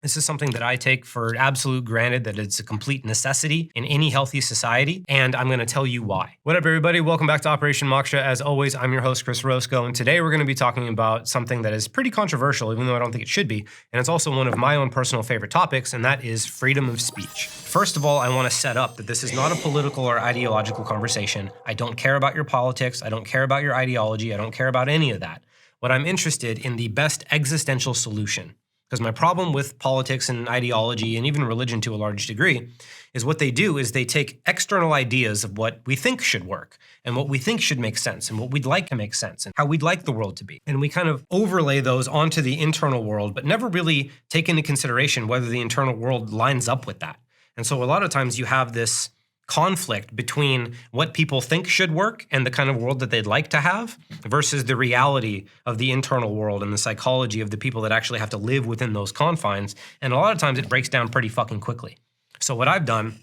This is something that I take for absolute granted that it's a complete necessity in any healthy society, and I'm gonna tell you why. What up, everybody? Welcome back to Operation Moksha. As always, I'm your host, Chris Roscoe, and today we're gonna be talking about something that is pretty controversial, even though I don't think it should be, and it's also one of my own personal favorite topics, and that is freedom of speech. First of all, I wanna set up that this is not a political or ideological conversation. I don't care about your politics, I don't care about your ideology, I don't care about any of that. What I'm interested in the best existential solution. Because my problem with politics and ideology and even religion to a large degree is what they do is they take external ideas of what we think should work and what we think should make sense and what we'd like to make sense and how we'd like the world to be. And we kind of overlay those onto the internal world, but never really take into consideration whether the internal world lines up with that. And so a lot of times you have this conflict between what people think should work and the kind of world that they'd like to have versus the reality of the internal world and the psychology of the people that actually have to live within those confines. And a lot of times it breaks down pretty fucking quickly. So what I've done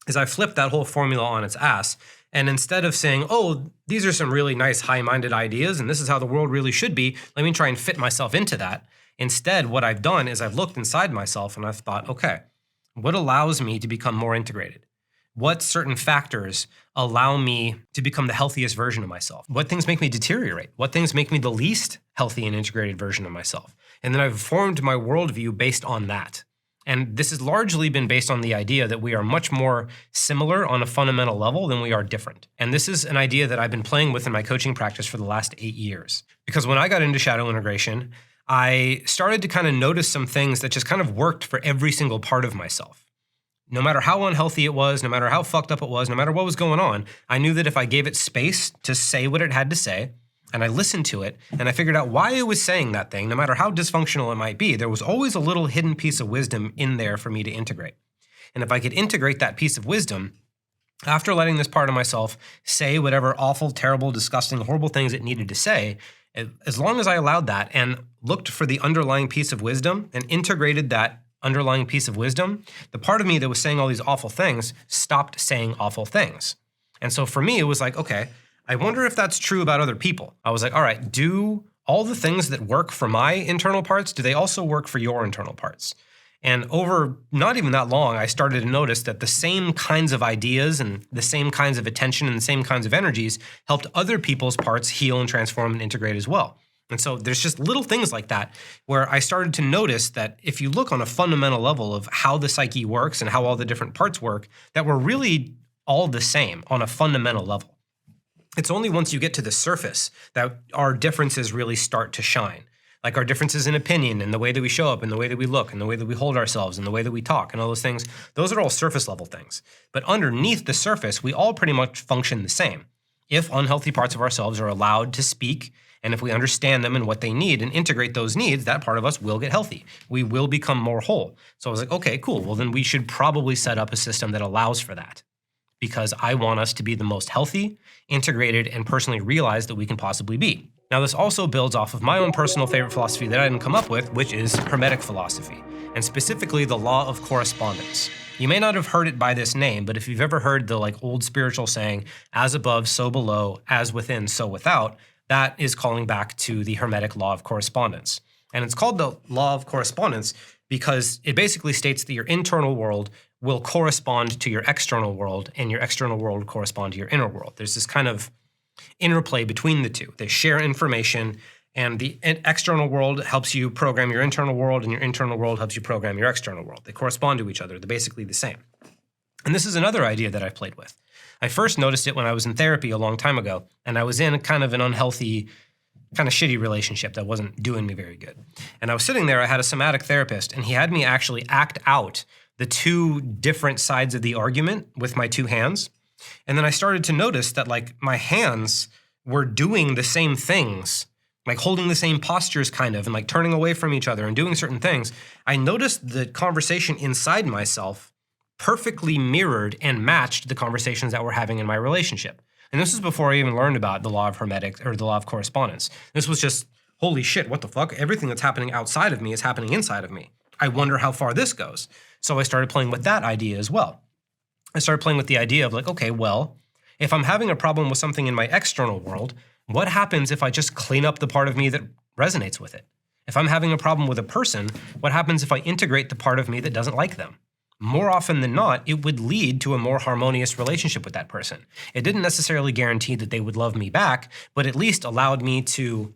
is I flipped that whole formula on its ass. And instead of saying, oh, these are some really nice high-minded ideas and this is how the world really should be, let me try and fit myself into that. Instead, what I've done is I've looked inside myself and I've thought, okay, what allows me to become more integrated? What certain factors allow me to become the healthiest version of myself? What things make me deteriorate? What things make me the least healthy and integrated version of myself? And then I've formed my worldview based on that. And this has largely been based on the idea that we are much more similar on a fundamental level than we are different. And this is an idea that I've been playing with in my coaching practice for the last 8 years. Because when I got into shadow integration, I started to kind of notice some things that just kind of worked for every single part of myself. No matter how unhealthy it was, no matter how fucked up it was, no matter what was going on, I knew that if I gave it space to say what it had to say, and I listened to it, and I figured out why it was saying that thing, no matter how dysfunctional it might be, there was always a little hidden piece of wisdom in there for me to integrate. And if I could integrate that piece of wisdom, after letting this part of myself say whatever awful, terrible, disgusting, horrible things it needed to say, as long as I allowed that and looked for the underlying piece of wisdom and integrated that underlying piece of wisdom, the part of me that was saying all these awful things stopped saying awful things. And so for me, it was like, okay, I wonder if that's true about other people. I was like, all right, do all the things that work for my internal parts, do they also work for your internal parts? And over not even that long, I started to notice that the same kinds of ideas and the same kinds of attention and the same kinds of energies helped other people's parts heal and transform and integrate as well. And so there's just little things like that where I started to notice that if you look on a fundamental level of how the psyche works and how all the different parts work, that we're really all the same on a fundamental level. It's only once you get to the surface that our differences really start to shine. Like our differences in opinion and the way that we show up and the way that we look and the way that we hold ourselves and the way that we talk and all those things, those are all surface level things. But underneath the surface, we all pretty much function the same. If unhealthy parts of ourselves are allowed to speak, and if we understand them and what they need and integrate those needs, that part of us will get healthy. We will become more whole. So I was like, okay, cool. Well, then we should probably set up a system that allows for that because I want us to be the most healthy, integrated, and personally realized that we can possibly be. Now, this also builds off of my own personal favorite philosophy that I didn't come up with, which is Hermetic philosophy, and specifically the Law of Correspondence. You may not have heard it by this name, but if you've ever heard the old spiritual saying, as above, so below, as within, so without, that is calling back to the Hermetic Law of Correspondence. And it's called the Law of Correspondence because it basically states that your internal world will correspond to your external world and your external world will correspond to your inner world. There's this kind of interplay between the two. They share information and the external world helps you program your internal world and your internal world helps you program your external world. They correspond to each other. They're basically the same. And this is another idea that I've played with. I first noticed it when I was in therapy a long time ago, and I was in kind of an unhealthy, kind of shitty relationship that wasn't doing me very good. And I was sitting there, I had a somatic therapist, and he had me actually act out the two different sides of the argument with my two hands. And then I started to notice that my hands were doing the same things, holding the same postures kind of, and turning away from each other and doing certain things. I noticed the conversation inside myself perfectly mirrored and matched the conversations that we're having in my relationship. And this is before I even learned about the law of hermetic or the law of correspondence. This was just, holy shit, what the fuck? Everything that's happening outside of me is happening inside of me. I wonder how far this goes. So I started playing with that idea as well. I started playing with the idea of okay, well, if I'm having a problem with something in my external world, what happens if I just clean up the part of me that resonates with it? If I'm having a problem with a person, what happens if I integrate the part of me that doesn't like them? More often than not, it would lead to a more harmonious relationship with that person. It didn't necessarily guarantee that they would love me back, but at least allowed me to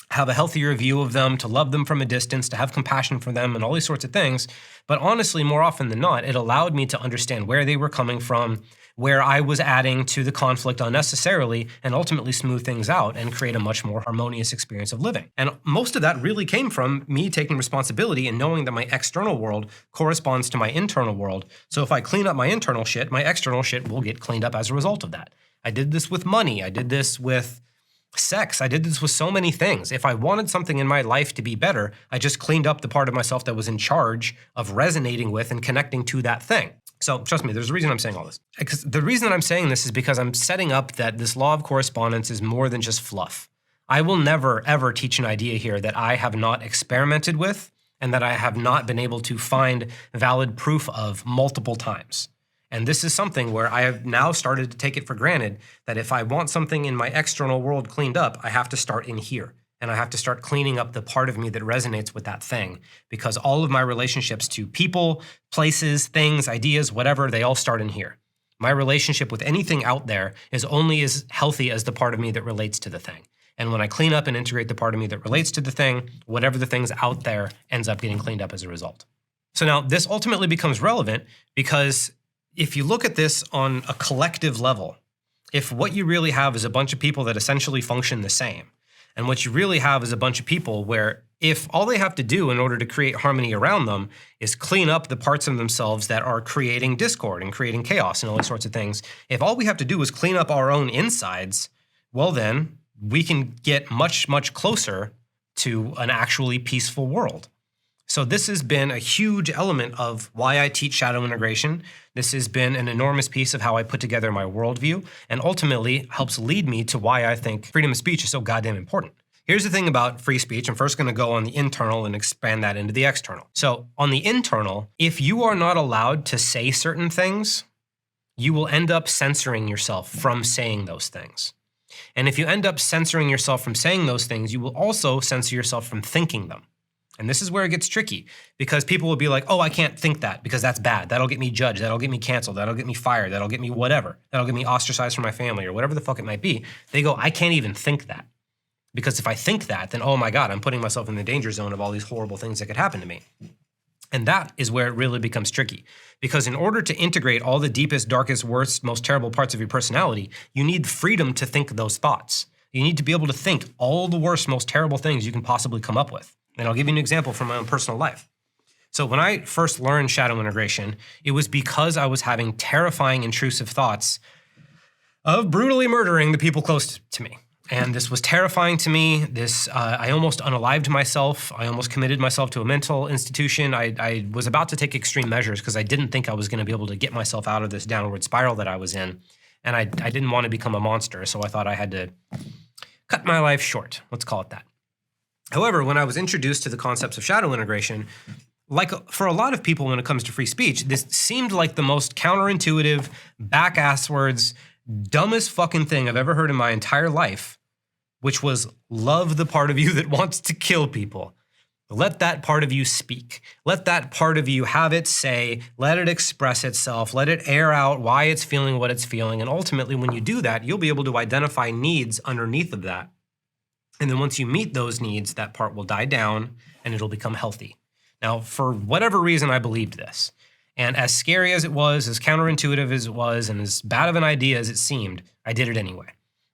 have a healthier view of them, to love them from a distance, to have compassion for them, and all these sorts of things. But honestly, more often than not, it allowed me to understand where they were coming from, where I was adding to the conflict unnecessarily, and ultimately smooth things out and create a much more harmonious experience of living. And most of that really came from me taking responsibility and knowing that my external world corresponds to my internal world. So if I clean up my internal shit, my external shit will get cleaned up as a result of that. I did this with money. I did this with sex. I did this with so many things. If I wanted something in my life to be better, I just cleaned up the part of myself that was in charge of resonating with and connecting to that thing. So trust me, there's a reason I'm saying all this. Because the reason that I'm saying this is because I'm setting up that this law of correspondence is more than just fluff. I will never, ever teach an idea here that I have not experimented with and that I have not been able to find valid proof of multiple times. And this is something where I have now started to take it for granted that if I want something in my external world cleaned up, I have to start in here. And I have to start cleaning up the part of me that resonates with that thing. Because all of my relationships to people, places, things, ideas, whatever, they all start in here. My relationship with anything out there is only as healthy as the part of me that relates to the thing. And when I clean up and integrate the part of me that relates to the thing, whatever the thing's out there ends up getting cleaned up as a result. So now this ultimately becomes relevant because if you look at this on a collective level, if what you really have is a bunch of people that essentially function the same, and what you really have is a bunch of people where if all they have to do in order to create harmony around them is clean up the parts of themselves that are creating discord and creating chaos and all these sorts of things, if all we have to do is clean up our own insides, well then we can get much, much closer to an actually peaceful world. So this has been a huge element of why I teach shadow integration. This has been an enormous piece of how I put together my worldview and ultimately helps lead me to why I think freedom of speech is so goddamn important. Here's the thing about free speech. I'm first going to go on the internal and expand that into the external. So on the internal, if you are not allowed to say certain things, you will end up censoring yourself from saying those things. And if you end up censoring yourself from saying those things, you will also censor yourself from thinking them. And this is where it gets tricky because people will be like, oh, I can't think that because that's bad. That'll get me judged. That'll get me canceled. That'll get me fired. That'll get me whatever. That'll get me ostracized from my family or whatever the fuck it might be. They go, I can't even think that. Because if I think that, then, oh my God, I'm putting myself in the danger zone of all these horrible things that could happen to me. And that is where it really becomes tricky. Because in order to integrate all the deepest, darkest, worst, most terrible parts of your personality, you need freedom to think those thoughts. You need to be able to think all the worst, most terrible things you can possibly come up with. And I'll give you an example from my own personal life. So when I first learned shadow integration, it was because I was having terrifying, intrusive thoughts of brutally murdering the people close to me. And this was terrifying to me. I almost unalived myself. I almost committed myself to a mental institution. I was about to take extreme measures because I didn't think I was going to be able to get myself out of this downward spiral that I was in. And I didn't want to become a monster, so I thought I had to cut my life short. Let's call it that. However, when I was introduced to the concepts of shadow integration, like for a lot of people when it comes to free speech, this seemed like the most counterintuitive, back-asswards, dumbest fucking thing I've ever heard in my entire life, which was love the part of you that wants to kill people. Let that part of you speak. Let that part of you have its say. Let it express itself. Let it air out why it's feeling what it's feeling. And ultimately, when you do that, you'll be able to identify needs underneath of that. And then once you meet those needs, that part will die down and it'll become healthy. Now, for whatever reason, I believed this. And as scary as it was, as counterintuitive as it was, and as bad of an idea as it seemed, I did it anyway.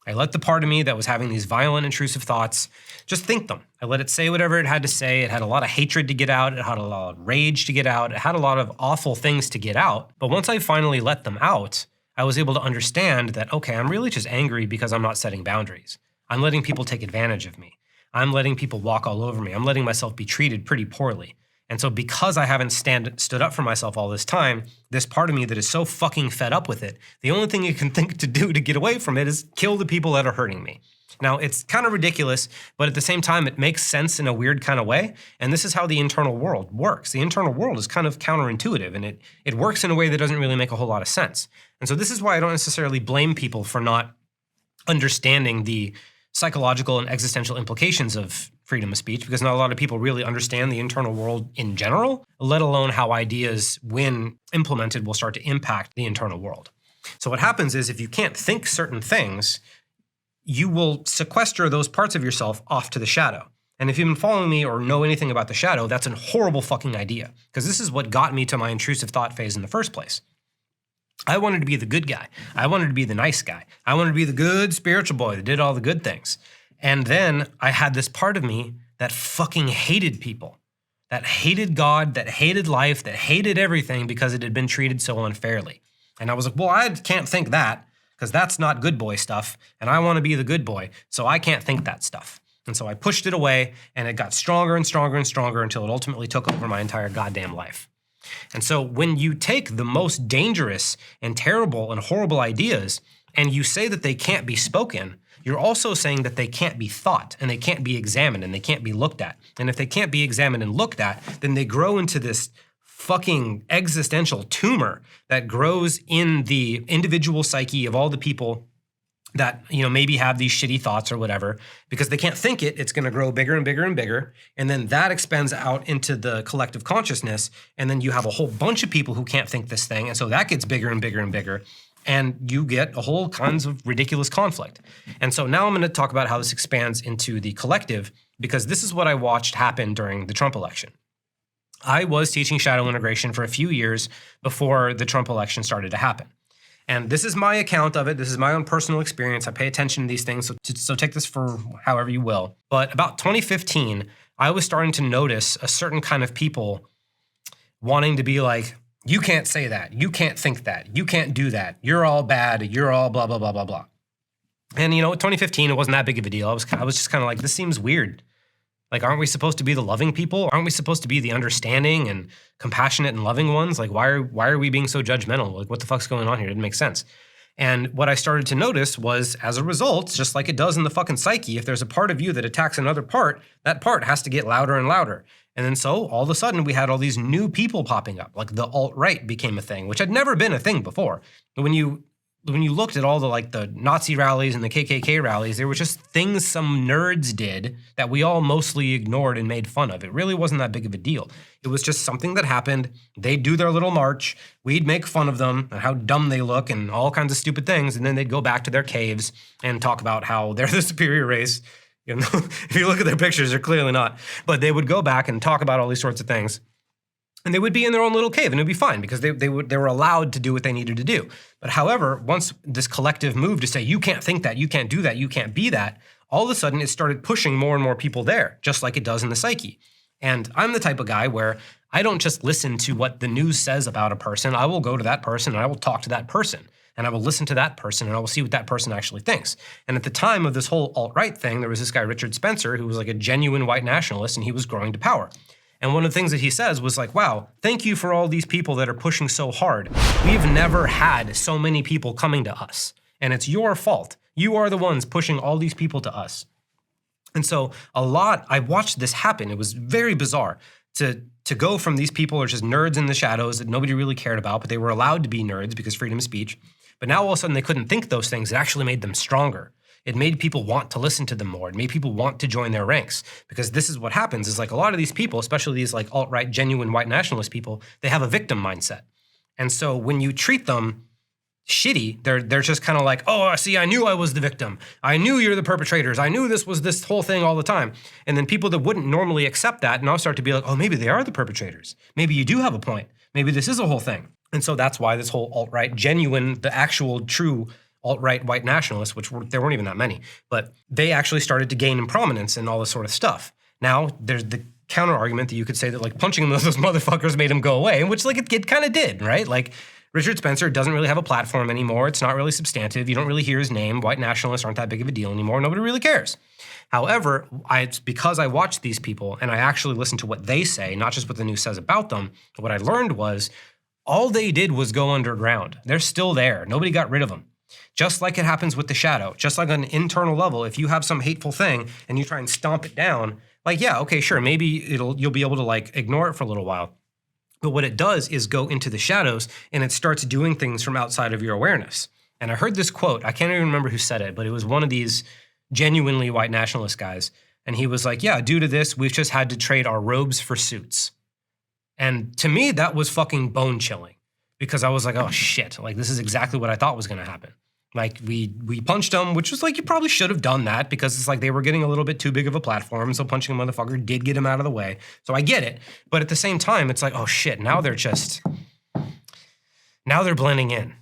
I let the part of me that was having these violent, intrusive thoughts just think them. I let it say whatever it had to say. It had a lot of hatred to get out. It had a lot of rage to get out. It had a lot of awful things to get out. But once I finally let them out, I was able to understand that, okay, I'm really just angry because I'm not setting boundaries. I'm letting people take advantage of me. I'm letting people walk all over me. I'm letting myself be treated pretty poorly. And so because I haven't stood up for myself all this time, this part of me that is so fucking fed up with it, the only thing you can think to do to get away from it is kill the people that are hurting me. Now, it's kind of ridiculous, but at the same time, it makes sense in a weird kind of way. And this is how the internal world works. The internal world is kind of counterintuitive, and it works in a way that doesn't really make a whole lot of sense. And so this is why I don't necessarily blame people for not understanding the psychological and existential implications of freedom of speech because not a lot of people really understand the internal world in general, let alone how ideas, when implemented, will start to impact the internal world. So what happens is if you can't think certain things, you will sequester those parts of yourself off to the shadow. And if you've been following me or know anything about the shadow, that's a horrible fucking idea because this is what got me to my intrusive thought phase in the first place. I wanted to be the good guy. I wanted to be the nice guy. I wanted to be the good spiritual boy that did all the good things. And then I had this part of me that fucking hated people, that hated God, that hated life, that hated everything because it had been treated so unfairly. And I was like, well, I can't think that because that's not good boy stuff. And I want to be the good boy, so I can't think that stuff. And so I pushed it away and it got stronger and stronger and stronger until it ultimately took over my entire goddamn life. And so when you take the most dangerous and terrible and horrible ideas and you say that they can't be spoken, you're also saying that they can't be thought and they can't be examined and they can't be looked at. And if they can't be examined and looked at, then they grow into this fucking existential tumor that grows in the individual psyche of all the people that, maybe have these shitty thoughts or whatever, because they can't think it, it's going to grow bigger and bigger and bigger. And then that expands out into the collective consciousness. And then you have a whole bunch of people who can't think this thing. And so that gets bigger and bigger and bigger. And you get a whole kinds of ridiculous conflict. And so now I'm going to talk about how this expands into the collective, because this is what I watched happen during the Trump election. I was teaching shadow integration for a few years before the Trump election started to happen. And this is my account of it. This is my own personal experience. I pay attention to these things, so take this for however you will. But about 2015, I was starting to notice a certain kind of people wanting to be like, you can't say that. You can't think that. You can't do that. You're all bad. You're all blah, blah, blah, blah, blah. And 2015, it wasn't that big of a deal. I was just kind of like, this seems weird. Like, aren't we supposed to be the loving people? Aren't we supposed to be the understanding and compassionate and loving ones? Like, why are we being so judgmental? Like, what the fuck's going on here? It didn't make sense. And what I started to notice was, as a result, just like it does in the fucking psyche, if there's a part of you that attacks another part, that part has to get louder and louder. And then so all of a sudden we had all these new people popping up, like the alt-right became a thing, which had never been a thing before. But when you looked at all the Nazi rallies and the KKK rallies, there were just things some nerds did that we all mostly ignored and made fun of. It really wasn't that big of a deal. It was just something that happened. They'd do their little march. We'd make fun of them and how dumb they look and all kinds of stupid things. And then they'd go back to their caves and talk about how they're the superior race. If you look at their pictures, they're clearly not. But they would go back and talk about all these sorts of things. And they would be in their own little cave, and it would be fine because they were allowed to do what they needed to do. But however, once this collective moved to say, you can't think that, you can't do that, you can't be that, all of a sudden it started pushing more and more people there, just like it does in the psyche. And I'm the type of guy where I don't just listen to what the news says about a person. I will go to that person and I will talk to that person. And I will listen to that person and I will see what that person actually thinks. And at the time of this whole alt-right thing, there was this guy, Richard Spencer, who was like a genuine white nationalist, and he was growing to power. And one of the things that he says was like, wow, thank you for all these people that are pushing so hard. We've never had so many people coming to us. And it's your fault. You are the ones pushing all these people to us. And so I watched this happen. It was very bizarre to go from these people are just nerds in the shadows that nobody really cared about, but they were allowed to be nerds because freedom of speech. But now all of a sudden they couldn't think those things. It actually made them stronger. It made people want to listen to them more. It made people want to join their ranks, because this is what happens is like a lot of these people, especially these like alt-right, genuine white nationalist people, they have a victim mindset. And so when you treat them shitty, they're just kind of like, oh, see, I knew I was the victim. I knew you're the perpetrators. I knew this was this whole thing all the time. And then people that wouldn't normally accept that now start to be like, oh, maybe they are the perpetrators. Maybe you do have a point. Maybe this is a whole thing. And so that's why this whole alt-right, genuine, the actual true alt-right white nationalists, there weren't even that many, but they actually started to gain in prominence and all this sort of stuff. Now, there's the counter argument that you could say that like punching those motherfuckers made them go away, which like it kind of did, right? Like Richard Spencer doesn't really have a platform anymore. It's not really substantive. You don't really hear his name. White nationalists aren't that big of a deal anymore. Nobody really cares. However, it's because I watch these people and I actually listen to what they say, not just what the news says about them. What I learned was all they did was go underground. They're still there. Nobody got rid of them. Just like it happens with the shadow, just like on an internal level, if you have some hateful thing and you try and stomp it down, like, yeah, okay, sure, maybe you'll be able to like ignore it for a little while. But what it does is go into the shadows and it starts doing things from outside of your awareness. And I heard this quote, I can't even remember who said it, but it was one of these genuinely white nationalist guys. And he was like, yeah, due to this, we've just had to trade our robes for suits. And to me, that was fucking bone chilling because I was like, oh shit, like this is exactly what I thought was going to happen. Like we punched them, which was like, you probably should have done that because it's like they were getting a little bit too big of a platform. So punching a motherfucker did get him out of the way. So I get it. But at the same time, it's like, oh shit, now they're blending in.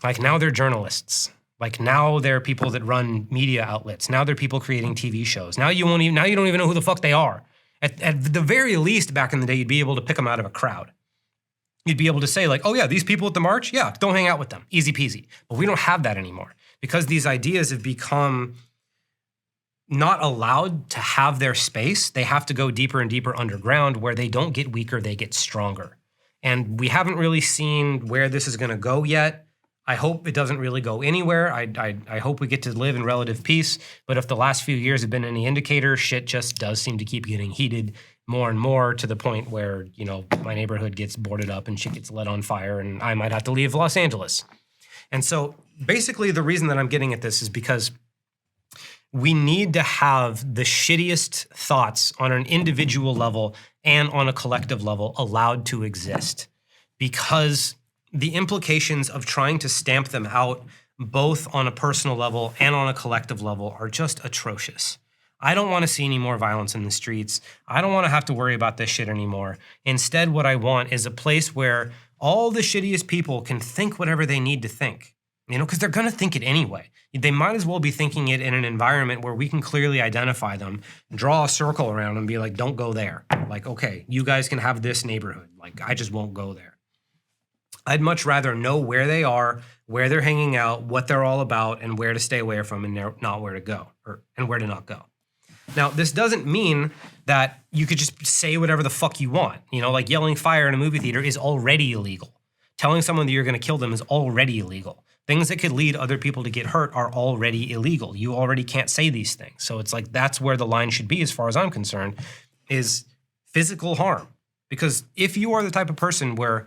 Like now they're journalists. Like now they're people that run media outlets. Now they're people creating TV shows. Now you don't even know who the fuck they are. At the very least, back in the day, you'd be able to pick them out of a crowd. You'd be able to say like, oh yeah, these people at the march, yeah, don't hang out with them. Easy peasy. But we don't have that anymore because these ideas have become not allowed to have their space. They have to go deeper and deeper underground where they don't get weaker, they get stronger. And we haven't really seen where this is going to go yet. I hope it doesn't really go anywhere. I hope we get to live in relative peace. But if the last few years have been any indicator, shit just does seem to keep getting heated more and more to the point where, you know, my neighborhood gets boarded up and shit gets lit on fire and I might have to leave Los Angeles. And so basically the reason that I'm getting at this is because we need to have the shittiest thoughts on an individual level and on a collective level allowed to exist, because the implications of trying to stamp them out both on a personal level and on a collective level are just atrocious. I don't want to see any more violence in the streets. I don't want to have to worry about this shit anymore. Instead, what I want is a place where all the shittiest people can think whatever they need to think, you know, because they're going to think it anyway. They might as well be thinking it in an environment where we can clearly identify them, draw a circle around them and be like, don't go there. Like, okay, you guys can have this neighborhood. Like, I just won't go there. I'd much rather know where they are, where they're hanging out, what they're all about, and where to stay away from and not where to go, and where to not go. Now, this doesn't mean that you could just say whatever the fuck you want. You know, like yelling fire in a movie theater is already illegal. Telling someone that you're going to kill them is already illegal. Things that could lead other people to get hurt are already illegal. You already can't say these things. So it's like that's where the line should be as far as I'm concerned, is physical harm. Because if you are the type of person where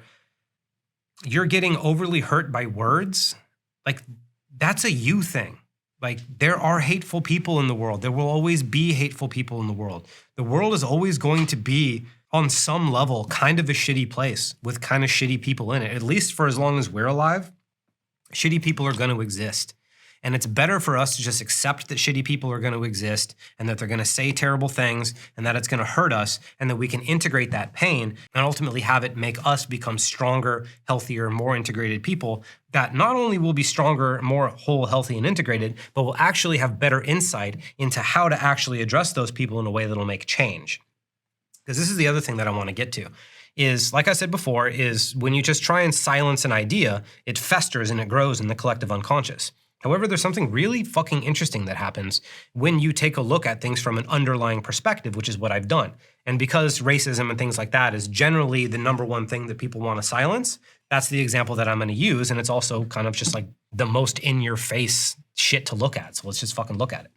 you're getting overly hurt by words, like that's a you thing. Like there are hateful people in the world. There will always be hateful people in the world. The world is always going to be on some level kind of a shitty place with kind of shitty people in it. At least for as long as we're alive, shitty people are going to exist. And it's better for us to just accept that shitty people are going to exist and that they're going to say terrible things and that it's going to hurt us and that we can integrate that pain and ultimately have it make us become stronger, healthier, more integrated people that not only will be stronger, more whole, healthy, and integrated, but will actually have better insight into how to actually address those people in a way that'll make change. Because this is the other thing that I want to get to. Is, like I said before, is when you just try and silence an idea, it festers and it grows in the collective unconscious. However, there's something really fucking interesting that happens when you take a look at things from an underlying perspective, which is what I've done. And because racism and things like that is generally the number one thing that people want to silence, that's the example that I'm going to use. And it's also kind of just like the most in-your-face shit to look at. So let's just fucking look at it.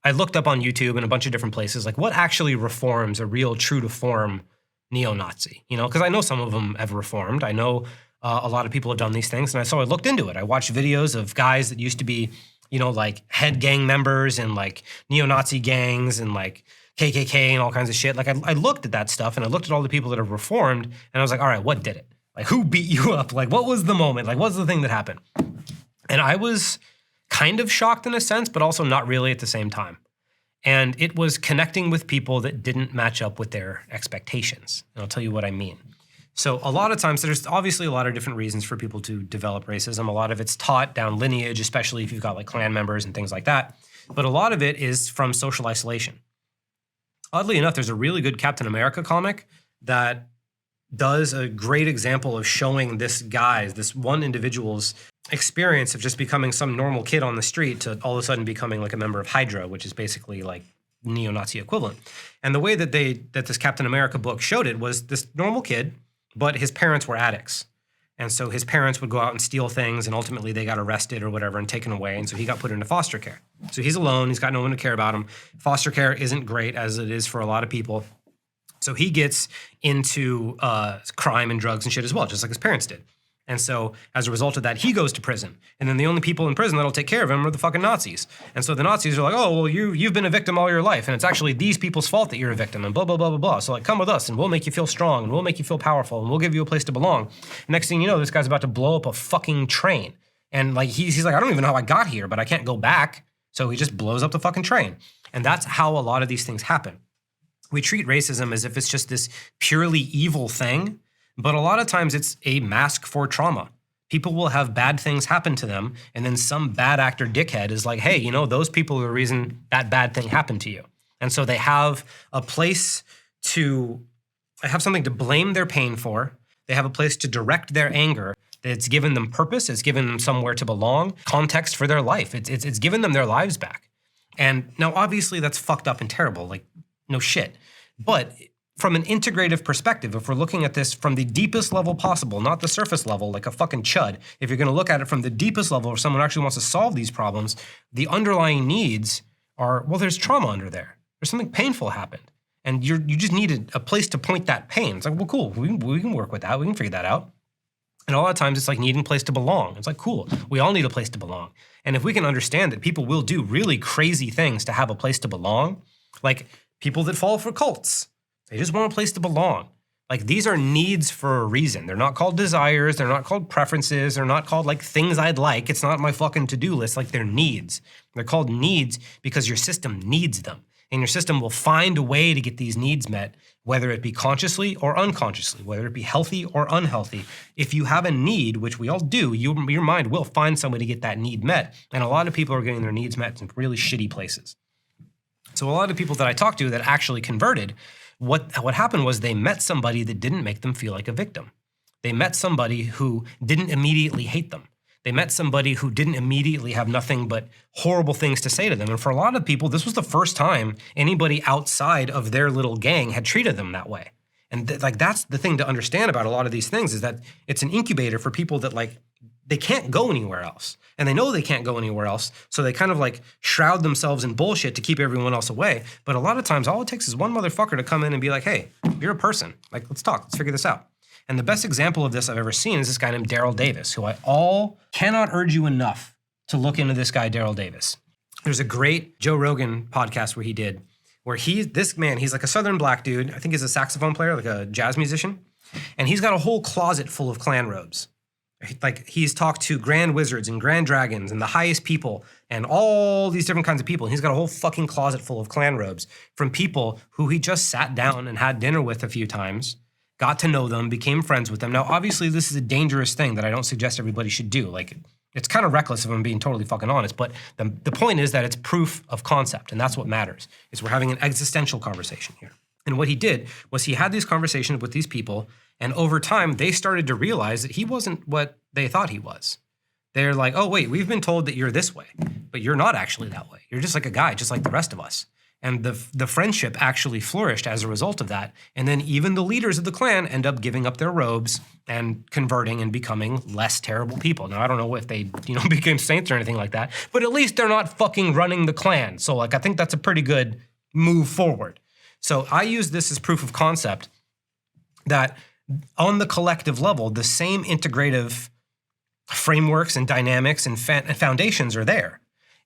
I looked up on YouTube and a bunch of different places, like what actually reforms a real true-to-form neo-Nazi? You know, because I know some of them have reformed. I know a lot of people have done these things. And so I looked into it. I watched videos of guys that used to be, you know, like head gang members and like neo-Nazi gangs and like KKK and all kinds of shit. Like I looked at that stuff and I looked at all the people that have reformed and I was like, all right, what did it? Like who beat you up? Like what was the moment? Like what's the thing that happened? And I was kind of shocked in a sense, but also not really at the same time. And it was connecting with people that didn't match up with their expectations. And I'll tell you what I mean. So a lot of times, there's obviously a lot of different reasons for people to develop racism. A lot of it's taught down lineage, especially if you've got like clan members and things like that. But a lot of it is from social isolation. Oddly enough, there's a really good Captain America comic that does a great example of showing this one individual's experience of just becoming some normal kid on the street to all of a sudden becoming like a member of Hydra, which is basically like neo-Nazi equivalent. And the way that this Captain America book showed it was this normal kid, but his parents were addicts. And so his parents would go out and steal things and ultimately they got arrested or whatever and taken away. And so he got put into foster care. So he's alone. He's got no one to care about him. Foster care isn't great as it is for a lot of people. So he gets into crime and drugs and shit as well, just like his parents did. And so as a result of that, he goes to prison. And then the only people in prison that'll take care of him are the fucking Nazis. And so the Nazis are like, oh, well, you've been a victim all your life. And it's actually these people's fault that you're a victim and blah, blah, blah, blah, blah. So like, come with us and we'll make you feel strong and we'll make you feel powerful and we'll give you a place to belong. Next thing you know, this guy's about to blow up a fucking train. And like, he's like, I don't even know how I got here, but I can't go back. So he just blows up the fucking train. And that's how a lot of these things happen. We treat racism as if it's just this purely evil thing. But a lot of times it's a mask for trauma. People will have bad things happen to them, and then some bad actor dickhead is like, hey, you know, those people are the reason that bad thing happened to you. And so they have a place to have something to blame their pain for. They have a place to direct their anger. It's given them purpose. It's given them somewhere to belong, context for their life. It's given them their lives back. And now, obviously, that's fucked up and terrible. Like, no shit. But from an integrative perspective, if we're looking at this from the deepest level possible, not the surface level like a fucking chud, if you're going to look at it from the deepest level, if someone actually wants to solve these problems, the underlying needs are, well, there's trauma under there. There's something painful happened. And you just needed a place to point that pain. It's like, well, cool, we can work with that. We can figure that out. And a lot of times it's like needing a place to belong. It's like, cool, we all need a place to belong. And if we can understand that people will do really crazy things to have a place to belong, like people that fall for cults, they just want a place to belong. Like, these are needs for a reason. They're not called desires. They're not called preferences. They're not called like things I'd like. It's not my fucking to-do list. Like, they're needs. They're called needs because your system needs them. And your system will find a way to get these needs met, whether it be consciously or unconsciously, whether it be healthy or unhealthy. If you have a need, which we all do, your mind will find some way to get that need met. And a lot of people are getting their needs met in really shitty places. So a lot of people that I talked to that actually converted, what happened was they met somebody that didn't make them feel like a victim. They met somebody who didn't immediately hate them. They met somebody who didn't immediately have nothing but horrible things to say to them. And for a lot of people, this was the first time anybody outside of their little gang had treated them that way. And that's the thing to understand about a lot of these things, is that it's an incubator for people that like, they can't go anywhere else. And they know they can't go anywhere else. So they kind of like shroud themselves in bullshit to keep everyone else away. But a lot of times, all it takes is one motherfucker to come in and be like, hey, you're a person. Like, let's talk. Let's figure this out. And the best example of this I've ever seen is this guy named Daryldavis, who I cannot urge you enough to look into this guy, Daryldavis. There's a great Joe Rogan podcast where he's like a Southern black dude. I think he's a saxophone player, like a jazz musician. And he's got a whole closet full of clan robes. Like, he's talked to grand wizards and grand dragons and the highest people and all these different kinds of people. And he's got a whole fucking closet full of clan robes from people who he just sat down and had dinner with a few times, got to know them, became friends with them. Now, obviously, this is a dangerous thing that I don't suggest everybody should do. Like, it's kind of reckless if I'm being totally fucking honest, but the point is that it's proof of concept, and that's what matters, is we're having an existential conversation here. And what he did was he had these conversations with these people, and over time, they started to realize that he wasn't what they thought he was. They're like, oh, wait, we've been told that you're this way, but you're not actually that way. You're just like a guy, just like the rest of us. And the friendship actually flourished as a result of that. And then even the leaders of the clan end up giving up their robes and converting and becoming less terrible people. Now, I don't know if they, became saints or anything like that, but at least they're not fucking running the clan. So, like, I think that's a pretty good move forward. So I use this as proof of concept that on the collective level, the same integrative frameworks and dynamics and foundations are there.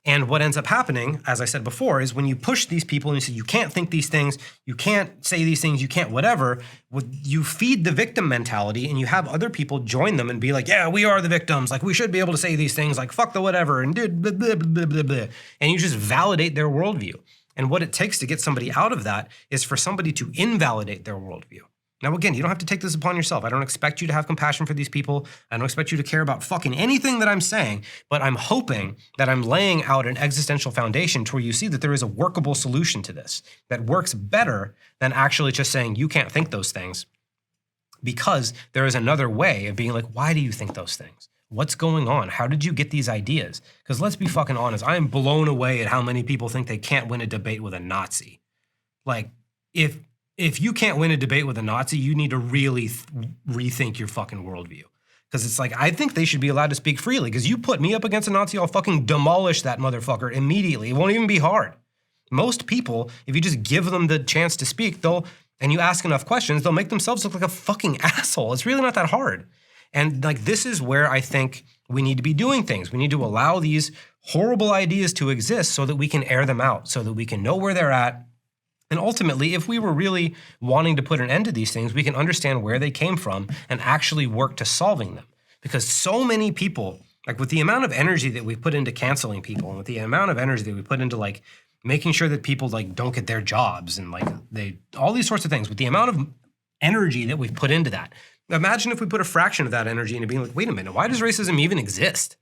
And what ends up happening, as I said before, is when you push these people and you say, you can't think these things, you can't say these things, you can't whatever, you feed the victim mentality and you have other people join them and be like, yeah, we are the victims. Like, we should be able to say these things, like, fuck the whatever, and blah, blah, blah, blah, blah. And you just validate their worldview. And what it takes to get somebody out of that is for somebody to invalidate their worldview. Now, again, you don't have to take this upon yourself. I don't expect you to have compassion for these people. I don't expect you to care about fucking anything that I'm saying, but I'm hoping that I'm laying out an existential foundation to where you see that there is a workable solution to this that works better than actually just saying you can't think those things, because there is another way of being like, why do you think those things? What's going on? How did you get these ideas? Because let's be fucking honest, I am blown away at how many people think they can't win a debate with a Nazi. Like, if you can't win a debate with a Nazi, you need to really rethink your fucking worldview. Because it's like, I think they should be allowed to speak freely. Because you put me up against a Nazi, I'll fucking demolish that motherfucker immediately. It won't even be hard. Most people, if you just give them the chance to speak, and you ask enough questions, they'll make themselves look like a fucking asshole. It's really not that hard. And like, this is where I think we need to be doing things. We need to allow these horrible ideas to exist so that we can air them out, so that we can know where they're at. And ultimately, if we were really wanting to put an end to these things, we can understand where they came from and actually work to solving them. Because so many people, like with the amount of energy that we put into canceling people, and with the amount of energy that we put into like making sure that people like don't get their jobs and like all these sorts of things, with the amount of energy that we've put into that, imagine if we put a fraction of that energy into being like, wait a minute, why does racism even exist?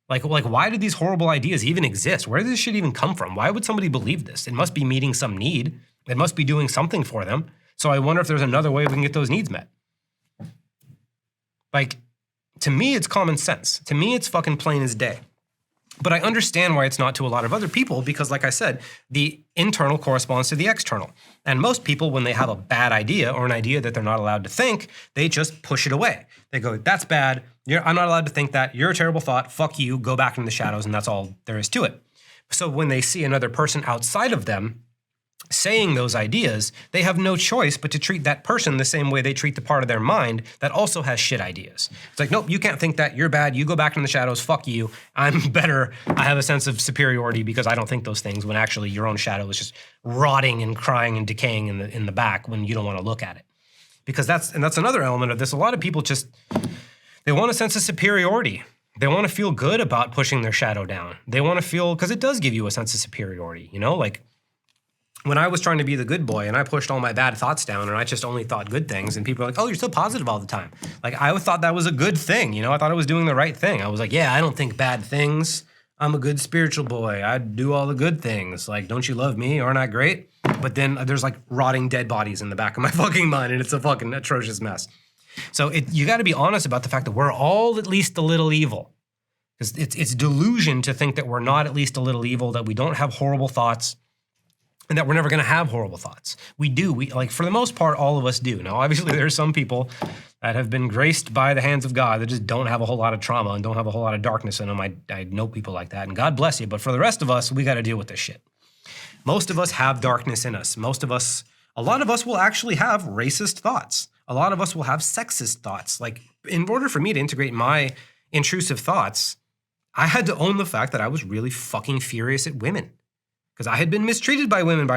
Like why do these horrible ideas even exist? Where does this shit even come from? Why would somebody believe this? It must be meeting some need. It must be doing something for them. So I wonder if there's another way we can get those needs met. Like, to me, it's common sense. To me, it's fucking plain as day. But I understand why it's not to a lot of other people because, like I said, the internal corresponds to the external. And most people, when they have a bad idea or an idea that they're not allowed to think, they just push it away. They go, that's bad. I'm not allowed to think that. You're a terrible thought. Fuck you. Go back into the shadows. And that's all there is to it. So when they see another person outside of them saying those ideas, they have no choice but to treat that person the same way they treat the part of their mind that also has shit ideas. It's like, nope, you can't think that. You're bad. You go back in the shadows. Fuck you. I'm better. I have a sense of superiority because I don't think those things, when actually your own shadow is just rotting and crying and decaying in the back when you don't want to look at it. Because that's another element of this. A lot of people just, they want a sense of superiority. They want to feel good about pushing their shadow down. They want to feel, because it does give you a sense of superiority, you know, like, when I was trying to be the good boy and I pushed all my bad thoughts down and I just only thought good things and people are like, oh, you're so positive all the time. Like, I thought that was a good thing. You know, I thought I was doing the right thing. I was like, yeah, I don't think bad things. I'm a good spiritual boy. I do all the good things. Like, don't you love me? Aren't I great? But then there's like rotting dead bodies in the back of my fucking mind and it's a fucking atrocious mess. So you got to be honest about the fact that we're all at least a little evil. Because it's delusion to think that we're not at least a little evil, that we don't have horrible thoughts, and that we're never going to have horrible thoughts. We do. We, like, for the most part, all of us do. Now, obviously, there's some people that have been graced by the hands of God that just don't have a whole lot of trauma and don't have a whole lot of darkness in them. I know people like that, and God bless you. But for the rest of us, we got to deal with this shit. Most of us have darkness in us. A lot of us will actually have racist thoughts. A lot of us will have sexist thoughts. Like, in order for me to integrate my intrusive thoughts, I had to own the fact that I was really fucking furious at women. Because I had been mistreated by women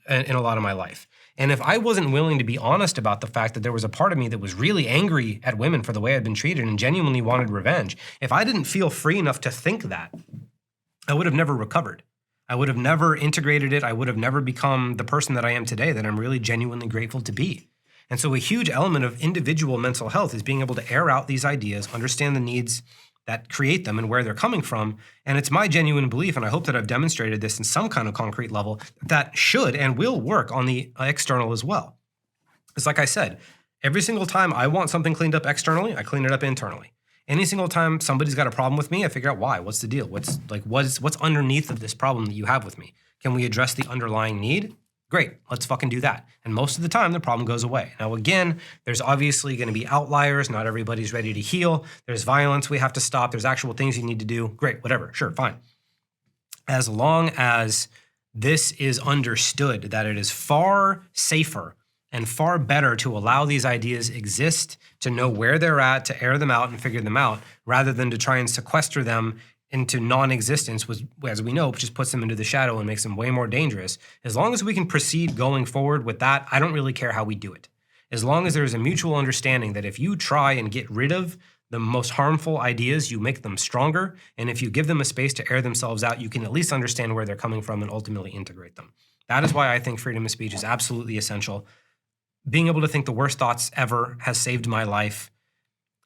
in a lot of my life. And if I wasn't willing to be honest about the fact that there was a part of me that was really angry at women for the way I'd been treated and genuinely wanted revenge, if I didn't feel free enough to think that, I would have never recovered. I would have never integrated it. I would have never become the person that I am today, that I'm really genuinely grateful to be. And so a huge element of individual mental health is being able to air out these ideas, understand the needs that create them and where they're coming from. And it's my genuine belief, and I hope that I've demonstrated this in some kind of concrete level, that should and will work on the external as well. It's like I said, every single time I want something cleaned up externally, I clean it up internally. Any single time somebody's got a problem with me, I figure out why. What's the deal? What's underneath of this problem that you have with me? Can we address the underlying need? Great, let's fucking do that. And most of the time, the problem goes away. Now, again, there's obviously going to be outliers. Not everybody's ready to heal. There's violence we have to stop. There's actual things you need to do. Great, whatever, sure, fine. As long as this is understood, that it is far safer and far better to allow these ideas exist, to know where they're at, to air them out and figure them out, rather than to try and sequester them into non-existence, which, as we know, just puts them into the shadow and makes them way more dangerous. As long as we can proceed going forward with that, I don't really care how we do it. As long as there's a mutual understanding that if you try and get rid of the most harmful ideas, you make them stronger. And if you give them a space to air themselves out, you can at least understand where they're coming from and ultimately integrate them. That is why I think freedom of speech is absolutely essential. Being able to think the worst thoughts ever has saved my life.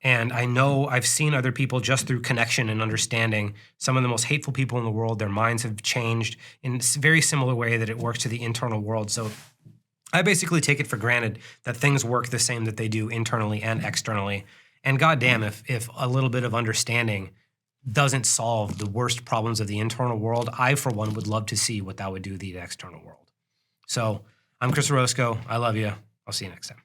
And I know I've seen other people just through connection and understanding, some of the most hateful people in the world, their minds have changed in a very similar way that it works to the internal world. So I basically take it for granted that things work the same that they do internally and externally. And goddamn, if a little bit of understanding doesn't solve the worst problems of the internal world, I, for one, would love to see what that would do to the external world. So I'm Chris Orozco. I love you. I'll see you next time.